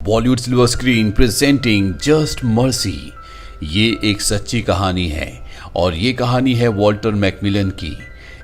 Bollywood silver screen presenting just mercy. ये एक सच्ची कहानी है और ये कहानी है वॉल्टर मैकमिलन की।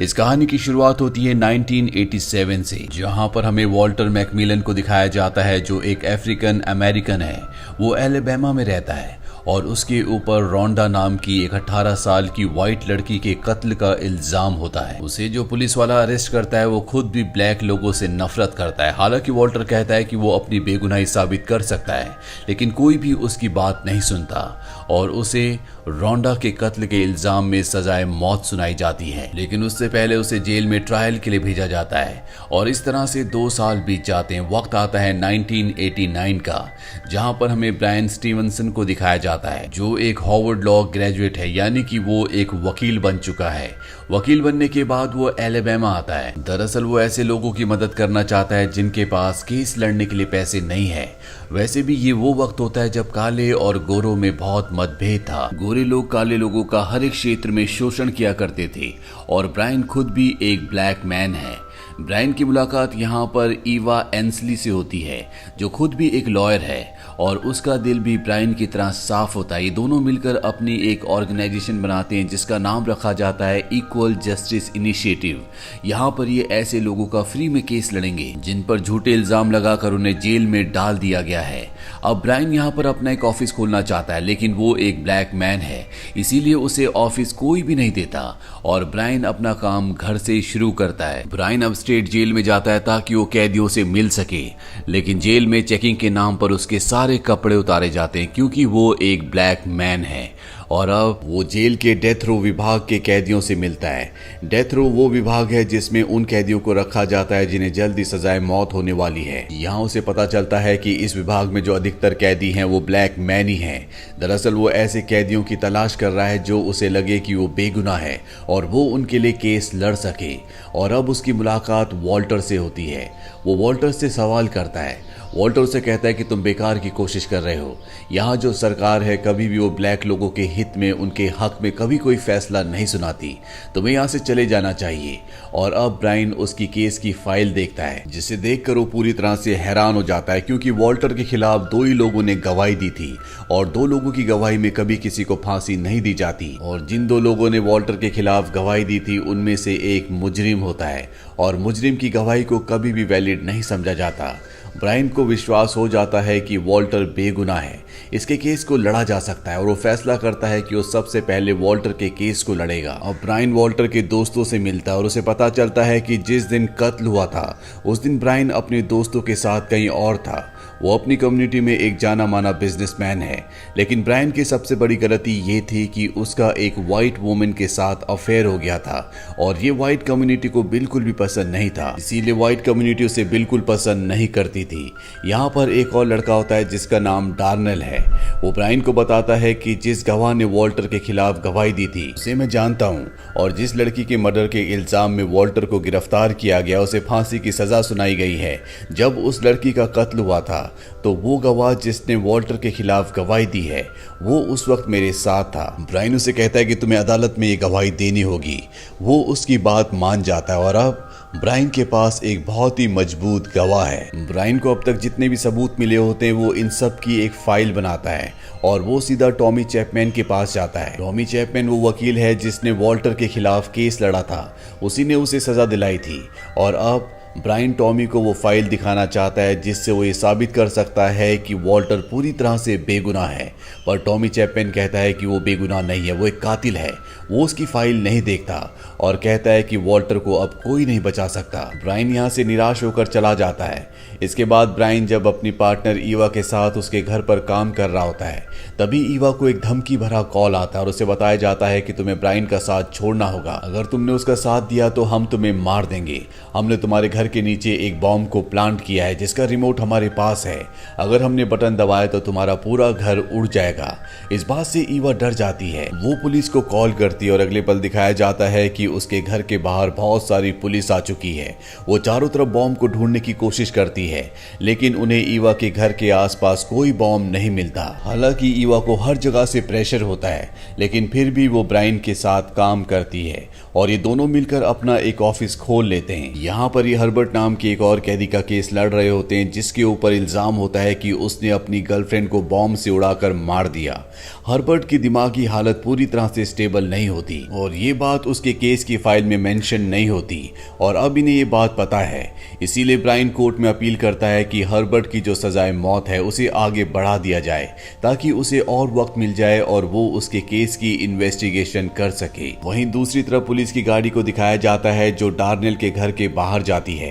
इस कहानी की शुरुआत होती है 1987 से, जहां पर हमें वॉल्टर मैकमिलन को दिखाया जाता है जो एक अफ्रीकन अमेरिकन है। वो अलेबामा में रहता है और उसके ऊपर रोंडा नाम की एक 18 साल की व्हाइट लड़की के कत्ल का इल्जाम होता है। उसे जो पुलिस वाला अरेस्ट करता है वो खुद भी ब्लैक लोगों से नफरत करता है। हालांकि वॉल्टर कहता है कि वो अपनी बेगुनाही साबित कर सकता है, लेकिन कोई भी उसकी बात नहीं सुनता और उसे रोंडा के कत्ल के इल्जाम में सजाए मौत सुनाई जाती है। लेकिन उससे पहले उसे जेल में ट्रायल के लिए भेजा जाता है और इस तरह से 2 साल बीत जाते हैं। वक्त आता है 1989 का, जहां पर हमें ब्रायन स्टीवनसन को दिखाया जाता है जो एक हार्वर्ड लॉ ग्रेजुएट है, यानी कि वो एक वकील बन चुका है। वकील बनने के बाद वो अलेबामा आता है। दरअसल वो ऐसे लोगों की मदद करना चाहता है जिनके पास केस लड़ने के लिए पैसे नहीं है। वैसे भी ये वो वक्त होता है जब काले और गोरों में बहुत मतभेद था। गोरे लोग काले लोगों का हर एक क्षेत्र में शोषण किया करते थे और ब्रायन खुद भी एक ब्लैक मैन है। ब्रायन की मुलाकात यहाँ पर ईवा एंसली से होती है जो खुद भी एक लॉयर है और उसका दिल भी ब्रायन की तरह साफ होता है। ये दोनों मिलकर अपनी एक ऑर्गेनाइजेशन बनाते हैं जिसका नाम रखा जाता है इक्वल जस्टिस इनिशिएटिव। यहाँ पर ये ऐसे लोगों का फ्री में केस लड़ेंगे जिन पर झूठे इल्जाम लगाकर उन्हें जेल में डाल दिया गया है। अब ब्रायन यहाँ पर अपना एक ऑफिस खोलना चाहता है, लेकिन वो एक ब्लैक मैन है, इसीलिए उसे ऑफिस कोई भी नहीं देता और ब्रायन अपना काम घर से शुरू करता है। ब्रायन अब स्टेट जेल में जाता है ताकि वो कैदियों से मिल सके, लेकिन जेल में चेकिंग के नाम पर उसके सारे कपड़े उतारे जाते हैं क्योंकि वो एक ब्लैक मैन है। और अब वो जेल के डेथ रो विभाग के कैदियों से मिलता है। डेथ रो वो विभाग है जिसमें उन कैदियों को रखा जाता है जिन्हें जल्दी सजाए मौत होने वाली है। यहाँ उसे पता चलता है कि इस विभाग में जो अधिकतर कैदी हैं वो ब्लैक मैन ही हैं। दरअसल वो ऐसे कैदियों की तलाश कर रहा है जो उसे लगे कि वो बेगुनाह है और वो उनके लिए केस लड़ सके। और अब उसकी मुलाकात वॉल्टर से होती है। वो वॉल्टर से सवाल करता है। वॉल्टर उसे कहता है कि तुम बेकार की कोशिश कर रहे हो। यहाँ जो सरकार है कभी भी वो ब्लैक लोगों के हित में, उनके हक में कभी कोई फैसला नहीं सुनाती। तुम्हें यहाँ से चले जाना चाहिए। और अब ब्रायन उसकी केस की फाइल देखता है जिसे देखकर वो पूरी तरह से हैरान हो जाता है क्योंकि वॉल्टर के खिलाफ 2 ही लोगों ने गवाही दी थी और 2 लोगों की गवाही में कभी किसी को फांसी नहीं दी जाती। और जिन 2 लोगों ने वॉल्टर के खिलाफ गवाही दी थी उनमें से एक मुजरिम होता है और मुजरिम की गवाही को कभी भी वैलिड नहीं समझा जाता। ब्रायन को विश्वास हो जाता है कि वॉल्टर बेगुनाह है, इसके केस को लड़ा जा सकता है और वो फैसला करता है कि वो सबसे पहले वॉल्टर के केस को लड़ेगा। और ब्रायन वॉल्टर के दोस्तों से मिलता है और उसे पता चलता है कि जिस दिन कत्ल हुआ था उस दिन ब्रायन अपने दोस्तों के साथ कहीं और था। वो अपनी कम्युनिटी में एक जाना माना बिजनेसमैन है, लेकिन ब्रायन की सबसे बड़ी गलती ये थी कि उसका एक वाइट वुमन के साथ अफेयर हो गया था और ये वाइट कम्युनिटी को बिल्कुल भी पसंद नहीं था। इसीलिए वाइट कम्युनिटी उसे बिल्कुल पसंद नहीं करती थी। यहाँ पर एक और लड़का होता है जिसका नाम डार्नेल है। वो ब्रायन को बताता है कि जिस गवाह ने वॉल्टर के खिलाफ गवाही दी थी उसे मैं जानता हूँ और जिस लड़की के मर्डर के इल्जाम में वॉल्टर को गिरफ्तार किया गया उसे फांसी की सजा सुनाई गई है। जब उस लड़की का कत्ल हुआ था तो वो गवाह जिसने वॉल्टर के खिलाफ गवाही दी है वो उस वक्त मेरे साथ था। ब्रायन उसे कहता है कि तुम्हें अदालत में ये गवाही देनी होगी। वो उसकी बात मान जाता है और अब ब्रायन के पास एक बहुत ही मजबूत गवाह है। ब्रायन को अब तक जितने भी सबूत मिले होते हैं वो इन सब की एक फाइल बनाता है और वो सीधा टॉमी चैपमैन के पास जाता है। टॉमी चैपमैन वो वकील है जिसने वॉल्टर के खिलाफ केस लड़ा था, उसी ने उसे सजा दिलाई थी। और अब ब्रायन टॉमी को वो फाइल दिखाना चाहता है जिससे वो ये साबित कर सकता है कि वॉल्टर पूरी तरह से बेगुनाह है, पर टॉमी चैपमैन कहता है कि वो बेगुनाह नहीं है, वो एक कातिल है। वो उसकी फाइल नहीं देखता और कहता है कि वॉल्टर को अब कोई नहीं बचा सकता। ब्रायन यहाँ से निराश होकर चला जाता है। इसके बाद ब्रायन जब अपनी पार्टनर ईवा के साथ उसके घर पर काम कर रहा होता है तभी ईवा को एक धमकी भरा कॉल आता है और उसे बताया जाता है कि तुम्हें ब्रायन का साथ छोड़ना होगा। अगर तुमने उसका साथ दिया तो हम तुम्हें मार देंगे। हमने तुम्हारे घर के नीचे एक बॉम्ब को प्लांट किया है जिसका रिमोट हमारे पास है। अगर हमने बटन दबाया तो तुम्हारा पूरा घर उड़ जाएगा। इस बात से ईवा डर जाती है। वो पुलिस को कॉल करती है और अगले पल दिखाया जाता है कि उसके घर के बाहर बहुत सारी पुलिस आ चुकी है। वो चारों तरफ बॉम्ब को ढूंढने की कोशिश करती है, लेकिन उन्हें ईवा के घर के आसपास कोई बॉम्ब नहीं मिलता। हालांकि ईवा को हर जगह से प्रेशर होता है, लेकिन फिर भी वो ब्रायन के साथ काम करती है और ये दोनों मिलकर अपना एक ऑफिस खोल लेते हैं। यहाँ पर ये हर हर्बर्ट नाम के एक और कैदी का केस लड़ रहे होते हैं जिसके ऊपर इल्जाम होता है कि उसने अपनी गर्लफ्रेंड को बॉम्ब से उड़ाकर मार दिया। हर्बर्ट की दिमागी हालत पूरी तरह से स्टेबल नहीं होती और ये बात उसके केस की फाइल में मेंशन नहीं होती और अब इन्हें ये बात पता है। इसीलिए ब्रायन कोर्ट में अपील करता है कि हर्बर्ट की जो सजाए मौत है उसे आगे बढ़ा दिया जाए ताकि उसे और वक्त मिल जाए और वो उसके केस की इन्वेस्टिगेशन कर सके। वहीं दूसरी तरफ पुलिस की गाड़ी को दिखाया जाता है जो डार्नेल के घर के बाहर जाती है।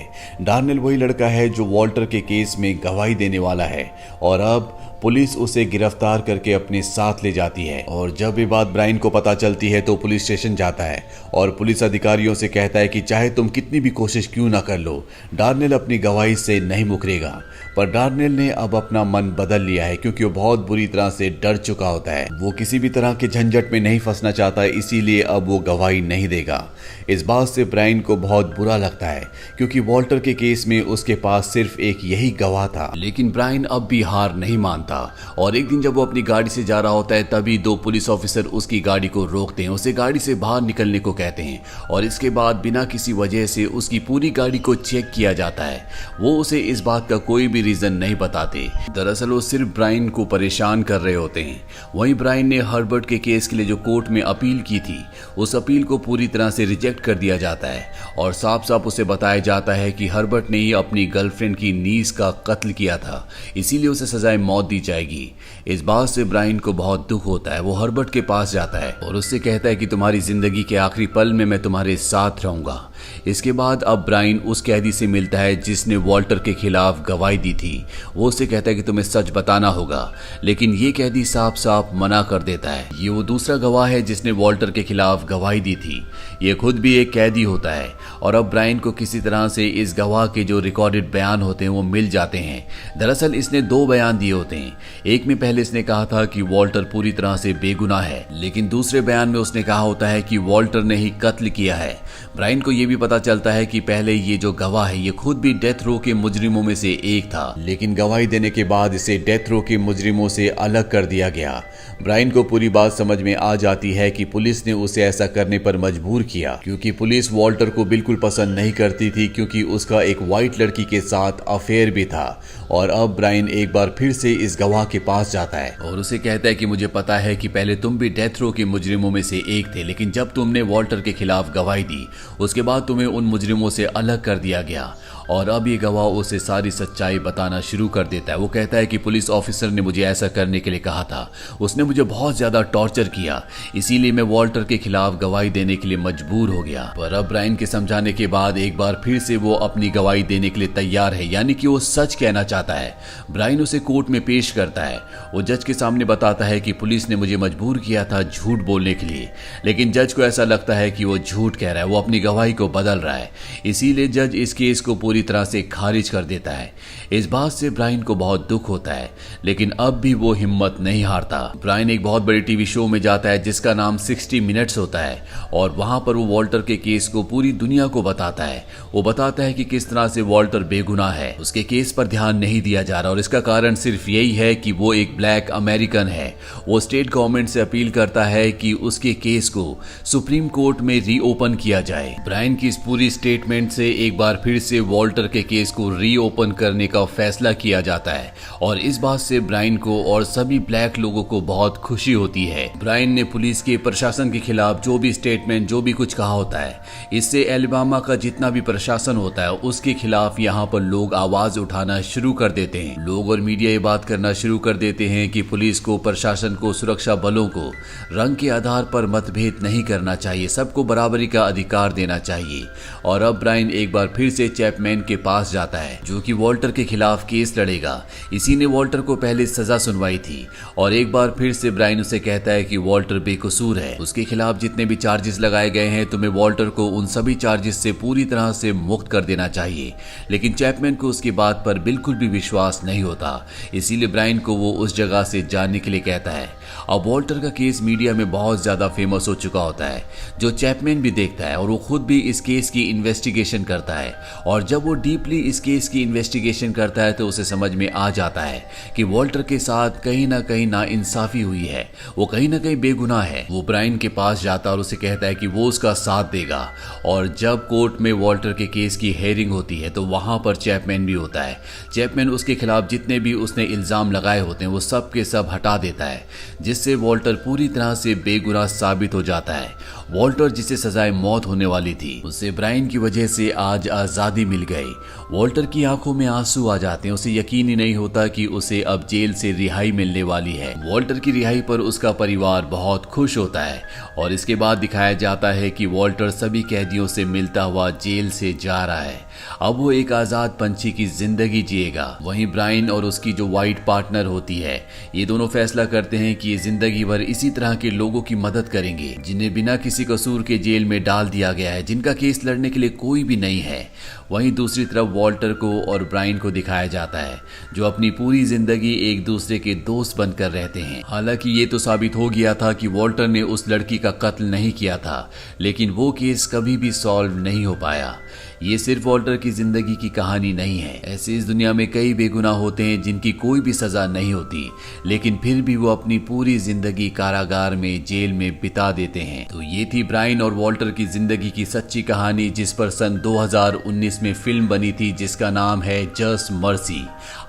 डार्नेल वही लड़का है जो वॉल्टर के केस में गवाही देने वाला है और अब पुलिस उसे गिरफ्तार करके अपने साथ ले जाती है। और जब ये बात ब्रायन को पता चलती है तो पुलिस स्टेशन जाता है और पुलिस अधिकारियों से कहता है कि चाहे तुम कितनी भी कोशिश क्यों ना कर लो, डार्नेल अपनी गवाही से नहीं मुकरेगा। पर डार्नेल ने अब अपना मन बदल लिया है क्योंकि वो बहुत बुरी तरह से डर चुका होता है। वो किसी भी तरह के झंझट में नहीं फंसना चाहता, इसीलिए अब वो गवाही नहीं देगा। इस बात से ब्रायन को बहुत बुरा लगता है क्योंकि वॉल्टर के केस में उसके पास सिर्फ एक यही गवाह था। लेकिन ब्रायन अब भी हार नहीं मानता और एक दिन जब वो अपनी गाड़ी से जा रहा होता है तभी दो पुलिस ऑफिसर उसकी गाड़ी को रोकते हैं, उसे गाड़ी से बाहर निकलने को कहते हैं और इसके बाद बिना किसी वजह से उसकी पूरी गाड़ी को चेक किया जाता है। वो उसे इस बात का कोई भी रीजन नहीं बताते। दरअसल वो सिर्फ ब्रायन को परेशान कर रहे होते हैं। वहीं ब्रायन ने हर्बर्ट के केस के लिए जो कोर्ट में अपील की थी उस अपील को पूरी तरह से रिजेक्ट कर दिया जाता है और साफ साफ उसे बताया जाता है कि हर्बर्ट ने ही अपनी गर्लफ्रेंड की नीस का कत्ल किया था, इसीलिए उसे सजाए मौत दी जाएगी। इस बात से ब्रायन को बहुत दुख होता है। वो हर्बर्ट के पास जाता है और उससे कहता है कि तुम्हारी जिंदगी के आखिरी पल में मैं तुम्हारे साथ रहूंगा। इसके बाद अब ब्रायन उस कैदी से मिलता है जिसने वॉल्टर के खिलाफ गवाही दी थी। वो उससे कहता है कि तुम्हें सच बताना होगा, लेकिन ये कैदी साफ साफ मना कर देता है। ये वो दूसरा गवाह है जिसने वॉल्टर के खिलाफ गवाही दी थी। ये खुद भी एक कैदी होता है और अब ब्रायन को किसी तरह से इस गवाह के जो रिकॉर्डेड बयान होते हैं वो मिल जाते हैं। दरअसल इसने दो बयान दिए होते हैं। एक में पहले इसने कहा था कि वॉल्टर पूरी तरह से बेगुनाह है, लेकिन दूसरे बयान में उसने कहा होता है कि वॉल्टर ने ही कत्ल किया है। ब्रायन को यह भी पता चलता है कि पहले ये जो गवाह है ये खुद भी डेथ रो के मुजरिमों में से एक था, लेकिन गवाही देने के बाद इसे डेथ रो के मुजरिमों से अलग कर दिया गया। ब्रायन को पूरी बात समझ में आ जाती है कि पुलिस ने उसे ऐसा करने पर मजबूर किया क्योंकि पुलिस वॉल्टर को बिल्कुल पसंद नहीं करती थी क्योंकि उसका एक वाइट लड़की के साथ अफेयर भी था। और अब ब्रायन एक बार फिर से इस गवाह के पास जाता है और उसे कहता है कि मुझे पता है कि पहले तुम भी डेथ रो के मुजरिमों में से एक थे, लेकिन जब तुमने वॉल्टर के खिलाफ गवाही दी उसके बाद तुम्हें उन मुजरिमों से अलग कर दिया गया। और अब ये गवाह उसे सारी सच्चाई बताना शुरू कर देता है। वो कहता है कि पुलिस ऑफिसर ने मुझे ऐसा करने के लिए कहा था, उसने मुझे बहुत ज्यादा टॉर्चर किया, इसीलिए मैं वॉल्टर के खिलाफ गवाही देने के लिए मजबूर हो गया। पर अब ब्रायन के समझाने के बाद एक बार फिर से वो अपनी गवाही देने के लिए तैयार है, यानी कि वो सच कहना चाहता है। ब्रायन उसे कोर्ट में पेश करता है। वो जज के सामने बताता है कि पुलिस ने मुझे मजबूर किया था झूठ बोलने के लिए, लेकिन जज को ऐसा लगता है कि वो झूठ कह रहा है, वो अपनी गवाही को बदल रहा है, इसीलिए जज इस केस को पूरी तरह से खारिज कर देता है। इस बात से ब्रायन को बहुत दुख होता है, लेकिन अब भी वो हिम्मत नहीं हारता। ब्रायन एक बहुत बड़ी टीवी शो में जाता है जिसका नाम 60 मिनट्स होता है और वहां पर वो वॉल्टर के केस को पूरी दुनिया को बताता है। वो बताता है कि किस तरह से वॉल्टर बेगुनाह है, उसके केस पर ध्यान नहीं दिया जा रहा और इसका कारण सिर्फ यही है कि वो एक ब्लैक अमेरिकन है। वो स्टेट गवर्नमेंट से अपील करता है कि उसके केस को सुप्रीम कोर्ट में रीओपन किया जाए। ब्रायन की इस पूरी स्टेटमेंट से एक बार फिर से वॉल्टर के केस को रीओपन करने का फैसला किया जाता है और इस बात से ब्रायन को और सभी ब्लैक लोगों को बहुत खुशी होती है। ब्रायन ने पुलिस के प्रशासन के खिलाफ जो भी स्टेटमेंट जो भी कुछ कहा होता है, इससे एलबामा का जितना भी प्रशासन होता है उसके खिलाफ यहाँ पर लोग आवाज उठाना शुरू कर देते हैं। लोग और मीडिया ये बात करना शुरू कर देते हैं कि पुलिस को, प्रशासन को, सुरक्षा बलों को रंग के आधार पर मतभेद नहीं करना चाहिए, सबको बराबरी का अधिकार देना चाहिए। और अब ब्रायन एक बार फिर से चैपमैन के पास जाता है जो कि वॉल्टर के खिलाफ केस लड़ेगा। इसी ने वॉल्टर को पहले सजा सुनवाई थी और एक बार फिर से ब्रायन उसे कहता है कि वॉल्टर बेकसूर है, उसके खिलाफ जितने भी चार्जेस लगाए गए हैं तुम्हें वॉल्टर को उन सभी चार्जेस से पूरी तरह से मुक्त कर देना चाहिए। लेकिन चैपमैन को उसकी बात पर बिल्कुल भी विश्वास नहीं होता, इसीलिए ब्रायन को वो उस जगह से जाने के लिए कहता है। अब वॉल्टर का केस मीडिया में बहुत ज्यादा फेमस हो चुका होता है जो चैपमैन भी देखता है और वो खुद भी इस केस की इन्वेस्टिगेशन करता है। और जब जब वो डीपली इस केस की इन्वेस्टिगेशन करता है तो उसे समझ में आ जाता है कि वॉल्टर के साथ कहीं ना इंसाफी हुई है, वो कहीं ना कहीं बेगुनाह है। वो ब्रायन के पास जाता और उसे कहता है कि वो उसका साथ देगा। और जब कोर्ट में वॉल्टर के केस की हेयरिंग होती है तो वहां पर चैपमैन भी होता है। चैपमैन उसके खिलाफ जितने भी उसने इल्जाम लगाए होते हैं वो सब के सब हटा देता है, जिससे वॉल्टर पूरी तरह से बेगुनाह साबित हो जाता है। वॉल्टर जिसे सजाए मौत होने वाली थी, उसे ब्रायन की वजह से आज आजादी मिल गई। वॉल्टर की आंखों में आंसू आ जाते हैं, उसे यकीन ही नहीं होता कि उसे अब जेल से रिहाई मिलने वाली है। वॉल्टर की रिहाई पर उसका परिवार बहुत खुश होता है और इसके बाद दिखाया जाता है कि वॉल्टर सभी कैदियों से मिलता हुआ जेल से जा रहा है। अब वो एक आजाद पंछी की जिंदगी जिएगा। वहीं ब्रायन और उसकी जो वाइट पार्टनर होती है, ये दोनों फैसला करते हैं कि ये जिंदगी भर इसी तरह के लोगों की मदद करेंगे जिन्हें बिना किसी कसूर के जेल में डाल दिया गया है, जिनका केस लड़ने के लिए कोई भी नहीं है। वहीं दूसरी तरफ वॉल्टर को और ब्रायन को दिखाया जाता है जो अपनी पूरी जिंदगी एक दूसरे के दोस्त बनकर रहते हैं। हालांकि ये तो साबित हो गया था कि वॉल्टर ने उस लड़की का कत्ल नहीं किया था, लेकिन वो केस कभी भी सॉल्व नहीं हो पाया। ये सिर्फ वॉल्टर की जिंदगी की कहानी नहीं है। ऐसे इस दुनिया में कई बेगुनाह होते हैं जिनकी कोई भी सजा नहीं होती, लेकिन फिर भी वो अपनी पूरी जिंदगी कारागार में, जेल में बिता देते हैं। तो ये थी ब्रायन और वॉल्टर की जिंदगी की सच्ची कहानी, जिस पर सन 2019 में फिल्म बनी थी जिसका नाम है जस्ट मर्सी।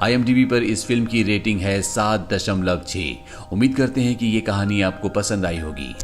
IMDb पर इस फिल्म की रेटिंग है 7.6। उम्मीद करते हैं कि ये कहानी आपको पसंद आई होगी।